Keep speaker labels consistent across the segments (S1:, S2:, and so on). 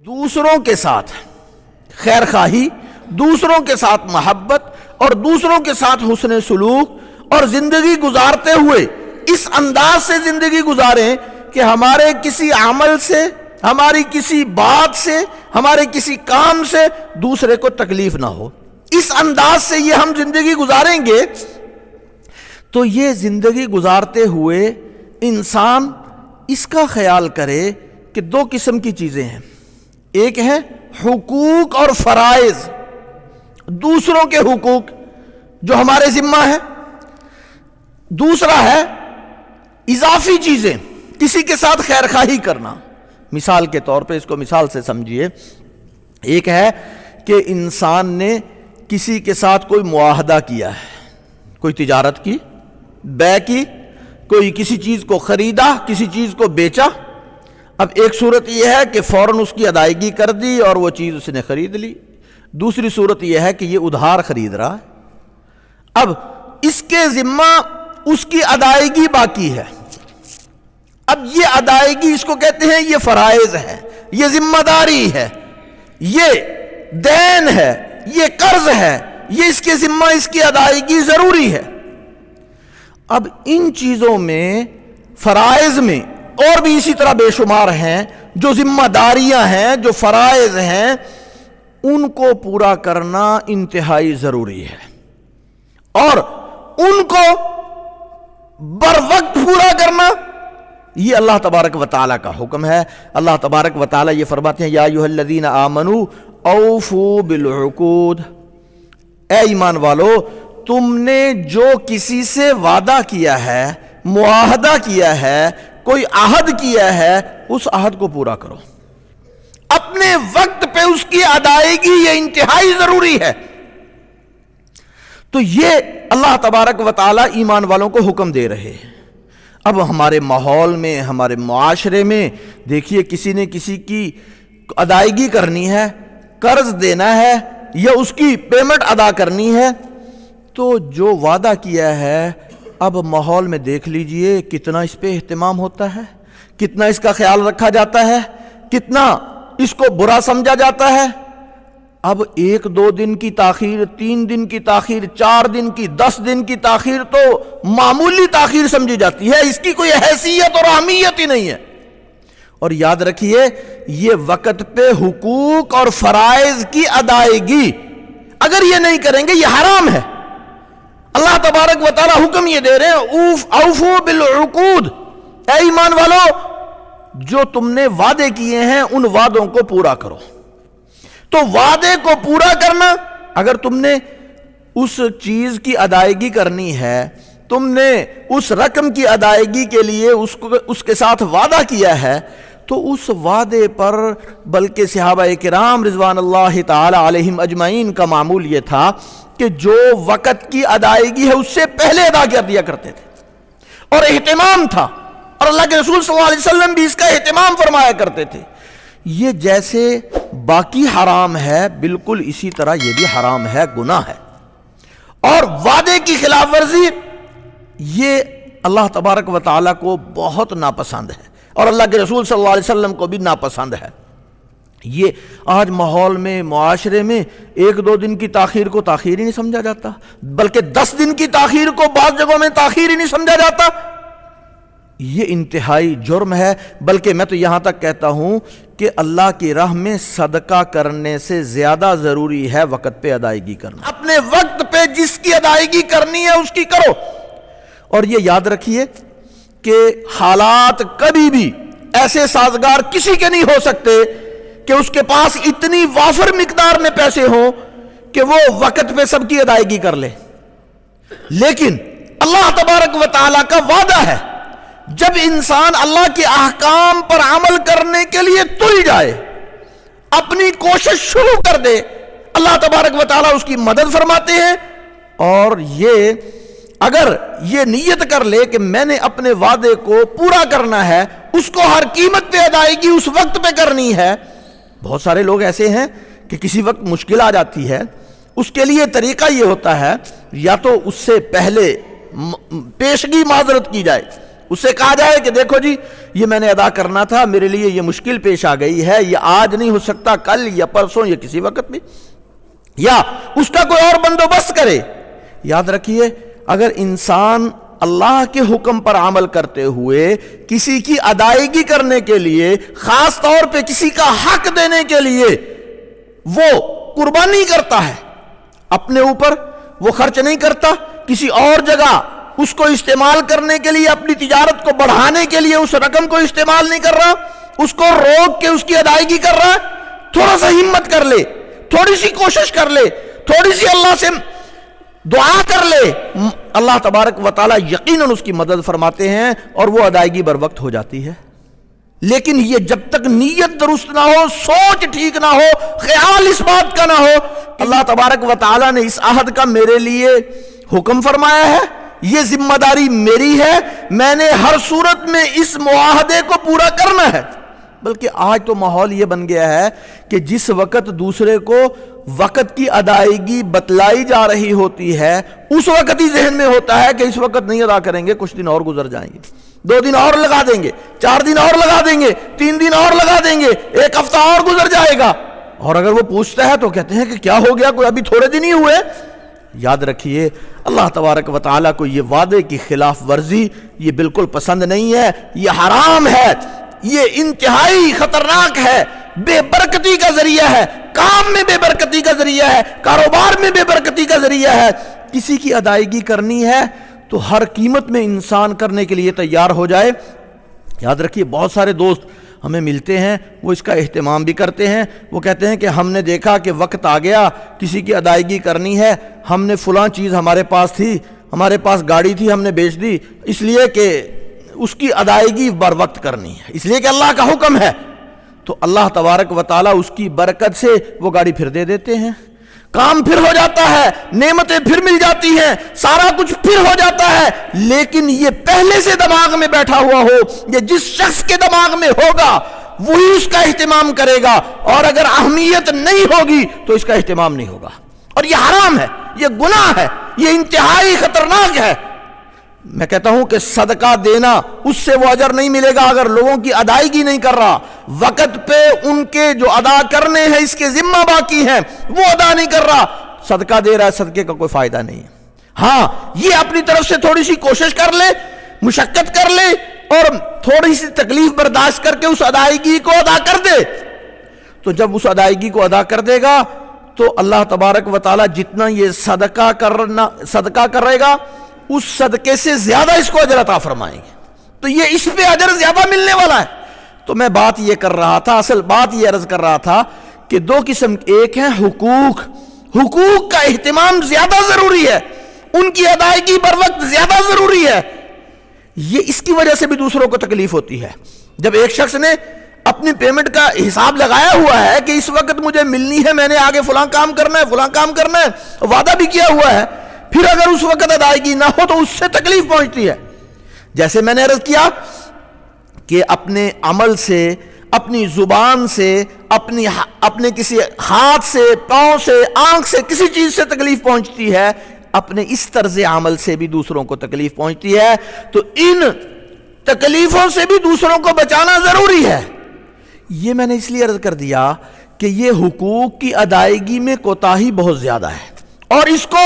S1: دوسروں کے ساتھ خیر خواہی، دوسروں کے ساتھ محبت اور دوسروں کے ساتھ حسن سلوک، اور زندگی گزارتے ہوئے اس انداز سے زندگی گزاریں کہ ہمارے کسی عمل سے، ہماری کسی بات سے، ہمارے کسی کام سے دوسرے کو تکلیف نہ ہو۔ اس انداز سے یہ ہم زندگی گزاریں گے تو یہ زندگی گزارتے ہوئے انسان اس کا خیال کرے کہ دو قسم کی چیزیں ہیں، ایک ہے حقوق اور فرائض، دوسروں کے حقوق جو ہمارے ذمہ ہے، دوسرا ہے اضافی چیزیں، کسی کے ساتھ خیر خواہی کرنا۔ مثال کے طور پہ اس کو مثال سے سمجھیے، ایک ہے کہ انسان نے کسی کے ساتھ کوئی معاہدہ کیا ہے، کوئی تجارت کی، بیع کی، کوئی کسی چیز کو خریدا، کسی چیز کو بیچا۔ اب ایک صورت یہ ہے کہ فوراً اس کی ادائیگی کر دی اور وہ چیز اس نے خرید لی، دوسری صورت یہ ہے کہ یہ ادھار خرید رہا ہے، اب اس کے ذمہ اس کی ادائیگی باقی ہے۔ اب یہ ادائیگی اس کو کہتے ہیں یہ فرائض ہے، یہ ذمہ داری ہے، یہ دین ہے، یہ قرض ہے، یہ اس کے ذمہ اس کی ادائیگی ضروری ہے۔ اب ان چیزوں میں، فرائض میں اور بھی اسی طرح بے شمار ہیں جو ذمہ داریاں ہیں، جو فرائض ہیں، ان کو پورا کرنا انتہائی ضروری ہے، اور ان کو بر وقت پورا کرنا یہ اللہ تبارک و تعالیٰ کا حکم ہے۔ اللہ تبارک و تعالیٰ یہ فرماتے ہیں، یا ایھا الذین آمنوا اوفوا بالعقود، اے ایمان والو تم نے جو کسی سے وعدہ کیا ہے، معاہدہ کیا ہے، کوئی عہد کیا ہے، اس عہد کو پورا کرو، اپنے وقت پہ اس کی ادائیگی یہ انتہائی ضروری ہے۔ تو یہ اللہ تبارک و تعالیٰ ایمان والوں کو حکم دے رہے ہیں۔ اب ہمارے ماحول میں، ہمارے معاشرے میں دیکھیے، کسی نے کسی کی ادائیگی کرنی ہے، قرض دینا ہے یا اس کی پیمنٹ ادا کرنی ہے، تو جو وعدہ کیا ہے اب ماحول میں دیکھ لیجئے کتنا اس پہ اہتمام ہوتا ہے، کتنا اس کا خیال رکھا جاتا ہے، کتنا اس کو برا سمجھا جاتا ہے۔ اب 1-2 دن کی تاخیر، 3 دن کی تاخیر، 4 دن کی، 10 دن کی تاخیر تو معمولی تاخیر سمجھی جاتی ہے، اس کی کوئی حیثیت اور اہمیت ہی نہیں ہے۔ اور یاد رکھیے، یہ وقت پہ حقوق اور فرائض کی ادائیگی اگر یہ نہیں کریں گے یہ حرام ہے۔ اللہ تبارک و تعالی حکم یہ دے رہے ہیں، اوفوا بالعقود، اے ایمان والو جو تم نے وعدے کیے ہیں ان وعدوں کو پورا کرو۔ تو وعدے کو پورا کرنا، اگر تم نے اس چیز کی ادائیگی کرنی ہے، تم نے اس رقم کی ادائیگی کے لیے اس کے ساتھ وعدہ کیا ہے، تو اس وعدے پر بلکہ صحابہ کرام رضوان اللہ تعالی علیہم اجمعین کا معمول یہ تھا کہ جو وقت کی ادائیگی ہے اس سے پہلے ادا کر دیا کرتے تھے، اور اہتمام تھا، اور اللہ کے رسول صلی اللہ علیہ وسلم بھی اس کا اہتمام فرمایا کرتے تھے۔ یہ جیسے باقی حرام ہے، بالکل اسی طرح یہ بھی حرام ہے، گناہ ہے، اور وعدے کی خلاف ورزی یہ اللہ تبارک و تعالیٰ کو بہت ناپسند ہے، اور اللہ کے رسول صلی اللہ علیہ وسلم کو بھی ناپسند ہے۔ یہ آج ماحول میں، معاشرے میں 1-2 دن کی تاخیر کو تاخیر ہی نہیں سمجھا جاتا، بلکہ 10 دن کی تاخیر کو بعض جگہوں میں تاخیر ہی نہیں سمجھا جاتا۔ یہ انتہائی جرم ہے، بلکہ میں تو یہاں تک کہتا ہوں کہ اللہ کی راہ میں صدقہ کرنے سے زیادہ ضروری ہے وقت پہ ادائیگی کرنا۔ اپنے وقت پہ جس کی ادائیگی کرنی ہے اس کی کرو، اور یہ یاد رکھیے کہ حالات کبھی بھی ایسے سازگار کسی کے نہیں ہو سکتے کہ اس کے پاس اتنی وافر مقدار میں پیسے ہوں کہ وہ وقت پہ سب کی ادائیگی کر لے، لیکن اللہ تبارک و تعالیٰ کا وعدہ ہے، جب انسان اللہ کے احکام پر عمل کرنے کے لیے تل جائے، اپنی کوشش شروع کر دے، اللہ تبارک و تعالیٰ اس کی مدد فرماتے ہیں۔ اور یہ اگر یہ نیت کر لے کہ میں نے اپنے وعدے کو پورا کرنا ہے، اس کو ہر قیمت پہ ادائیگی اس وقت پہ کرنی ہے۔ بہت سارے لوگ ایسے ہیں کہ کسی وقت مشکل آ جاتی ہے، اس کے لیے طریقہ یہ ہوتا ہے یا تو اس سے پہلے پیشگی معذرت کی جائے، اس سے کہا جائے کہ دیکھو جی یہ میں نے ادا کرنا تھا، میرے لیے یہ مشکل پیش آ گئی ہے، یہ آج نہیں ہو سکتا، کل یا پرسوں یا کسی وقت بھی، یا اس کا کوئی اور بندوبست کرے۔ یاد رکھیے اگر انسان اللہ کے حکم پر عمل کرتے ہوئے کسی کی ادائیگی کرنے کے لیے، خاص طور پہ کسی کا حق دینے کے لیے وہ قربانی کرتا ہے، اپنے اوپر وہ خرچ نہیں کرتا، کسی اور جگہ اس کو استعمال کرنے کے لیے، اپنی تجارت کو بڑھانے کے لیے اس رقم کو استعمال نہیں کر رہا، اس کو روک کے اس کی ادائیگی کر رہا ہے، تھوڑا سا ہمت کر لے، تھوڑی سی کوشش کر لے، تھوڑی سی اللہ سے دعا کر لے، اللہ تبارک و تعالی یقیناً اس کی مدد فرماتے ہیں اور وہ ادائیگی بر وقت ہو جاتی ہے۔ لیکن یہ جب تک نیت درست نہ ہو، سوچ ٹھیک نہ ہو، خیال اس بات کا نہ ہو اللہ تبارک و تعالی نے اس عہد کا میرے لیے حکم فرمایا ہے، یہ ذمہ داری میری ہے، میں نے ہر صورت میں اس معاہدے کو پورا کرنا ہے۔ بلکہ آج تو ماحول یہ بن گیا ہے کہ جس وقت دوسرے کو وقت کی ادائیگی بتلائی جا رہی ہوتی ہے، اس وقت ہی ذہن میں ہوتا ہے کہ اس وقت نہیں ادا کریں گے، کچھ دن اور گزر جائیں گے، 2 دن اور لگا دیں گے، 4 دن اور لگا دیں گے، 3 دن اور لگا دیں گے، 1 ہفتہ اور گزر جائے گا۔ اور اگر وہ پوچھتا ہے تو کہتے ہیں کہ کیا ہو گیا، کوئی ابھی تھوڑے دن ہی ہوئے۔ یاد رکھیے اللہ تبارک و تعالیٰ کو یہ وعدے کی خلاف ورزی یہ بالکل پسند نہیں ہے، یہ حرام ہے، یہ انتہائی خطرناک ہے، بے برکتی کا ذریعہ ہے، کام میں بے برکتی کا ذریعہ ہے، کاروبار میں بے برکتی کا ذریعہ ہے۔ کسی کی ادائیگی کرنی ہے تو ہر قیمت میں انسان کرنے کے لیے تیار ہو جائے۔ یاد رکھیے بہت سارے دوست ہمیں ملتے ہیں، وہ اس کا اہتمام بھی کرتے ہیں، وہ کہتے ہیں کہ ہم نے دیکھا کہ وقت آ گیا، کسی کی ادائیگی کرنی ہے، ہم نے فلاں چیز ہمارے پاس تھی، ہمارے پاس گاڑی تھی، ہم نے بیچ دی، اس لیے کہ اس کی ادائیگی بر وقت کرنی ہے، اس لیے کہ اللہ کا حکم ہے۔ تو اللہ تبارک و تعالیٰ اس کی برکت سے وہ گاڑی پھر دے دیتے ہیں، کام پھر ہو جاتا ہے، نعمتیں پھر مل جاتی ہیں، سارا کچھ پھر ہو جاتا ہے۔ لیکن یہ پہلے سے دماغ میں بیٹھا ہوا ہو، یہ جس شخص کے دماغ میں ہوگا وہی اس کا اہتمام کرے گا، اور اگر اہمیت نہیں ہوگی تو اس کا اہتمام نہیں ہوگا۔ اور یہ حرام ہے، یہ گناہ ہے، یہ انتہائی خطرناک ہے۔ میں کہتا ہوں کہ صدقہ دینا اس سے وہ اجر نہیں ملے گا اگر لوگوں کی ادائیگی نہیں کر رہا، وقت پہ ان کے جو ادا کرنے ہیں اس کے ذمہ باقی ہیں وہ ادا نہیں کر رہا، صدقہ دے رہا ہے، صدقے کا کوئی فائدہ نہیں ہے۔ ہاں یہ اپنی طرف سے تھوڑی سی کوشش کر لے، مشقت کر لے اور تھوڑی سی تکلیف برداشت کر کے اس ادائیگی کو ادا کر دے، تو جب اس ادائیگی کو ادا کر دے گا تو اللہ تبارک و تعالی جتنا یہ صدقہ کرے گا اس صدقے سے زیادہ اس کو اجر عطا فرمائیں گے، تو یہ اس پہ اجر زیادہ ملنے والا ہے۔ تو میں بات یہ کر رہا تھا، اصل بات یہ عرض کر رہا تھا کہ 2 قسم، ایک ہیں حقوق کا اہتمام زیادہ ضروری ہے، ان کی ادائیگی بر وقت زیادہ ضروری ہے، یہ اس کی وجہ سے بھی دوسروں کو تکلیف ہوتی ہے۔ جب ایک شخص نے اپنی پیمنٹ کا حساب لگایا ہوا ہے کہ اس وقت مجھے ملنی ہے، میں نے آگے فلاں کام کرنا ہے، فلاں کام کرنا ہے، وعدہ بھی کیا ہوا ہے، پھر اگر اس وقت ادائیگی نہ ہو تو اس سے تکلیف پہنچتی ہے۔ جیسے میں نے عرض کیا کہ اپنے عمل سے، اپنی زبان سے، اپنے کسی ہاتھ سے، پاؤں سے، آنکھ سے، کسی چیز سے تکلیف پہنچتی ہے، اپنے اس طرز عمل سے بھی دوسروں کو تکلیف پہنچتی ہے، تو ان تکلیفوں سے بھی دوسروں کو بچانا ضروری ہے۔ یہ میں نے اس لیے عرض کر دیا کہ یہ حقوق کی ادائیگی میں کوتاہی بہت زیادہ ہے اور اس کو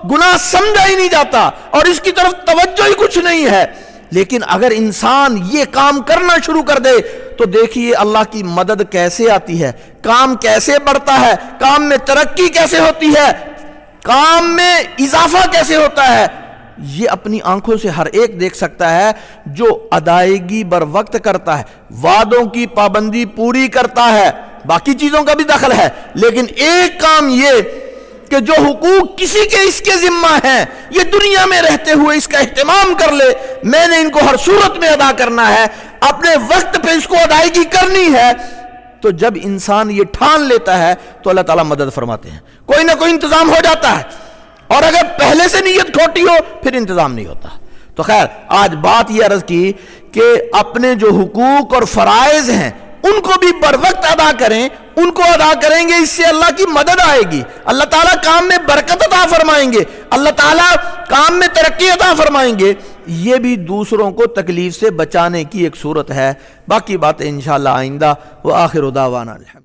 S1: گناہ سمجھا ہی نہیں جاتا اور اس کی طرف توجہ ہی کچھ نہیں ہے، لیکن اگر انسان یہ کام کرنا شروع کر دے تو دیکھیے اللہ کی مدد کیسے آتی ہے، کام کیسے بڑھتا ہے، کام میں ترقی کیسے ہوتی ہے، کام میں اضافہ کیسے ہوتا ہے، یہ اپنی آنکھوں سے ہر ایک دیکھ سکتا ہے جو ادائیگی بر وقت کرتا ہے، وعدوں کی پابندی پوری کرتا ہے، باقی چیزوں کا بھی دخل ہے، لیکن ایک کام یہ کہ جو حقوق کسی کے اس کے ذمہ ہیں یہ دنیا میں رہتے ہوئے اس کا اہتمام کر لے، میں نے ان کو ہر صورت میں ادا کرنا ہے، اپنے وقت پہ اس کو ادائیگی کرنی ہے، تو جب انسان یہ ٹھان لیتا ہے تو اللہ تعالیٰ مدد فرماتے ہیں، کوئی نہ کوئی انتظام ہو جاتا ہے، اور اگر پہلے سے نیت کھوٹی ہو پھر انتظام نہیں ہوتا۔ تو خیر آج بات یہ عرض کی کہ اپنے جو حقوق اور فرائض ہیں ان کو بھی بر وقت ادا کریں، ان کو ادا کریں گے اس سے اللہ کی مدد آئے گی، اللہ تعالیٰ کام میں برکت عطا فرمائیں گے، اللہ تعالیٰ کام میں ترقی عطا فرمائیں گے۔ یہ بھی دوسروں کو تکلیف سے بچانے کی ایک صورت ہے۔ باقی باتیں انشاءاللہ آئندہ۔ وآخر دعوانا الحمد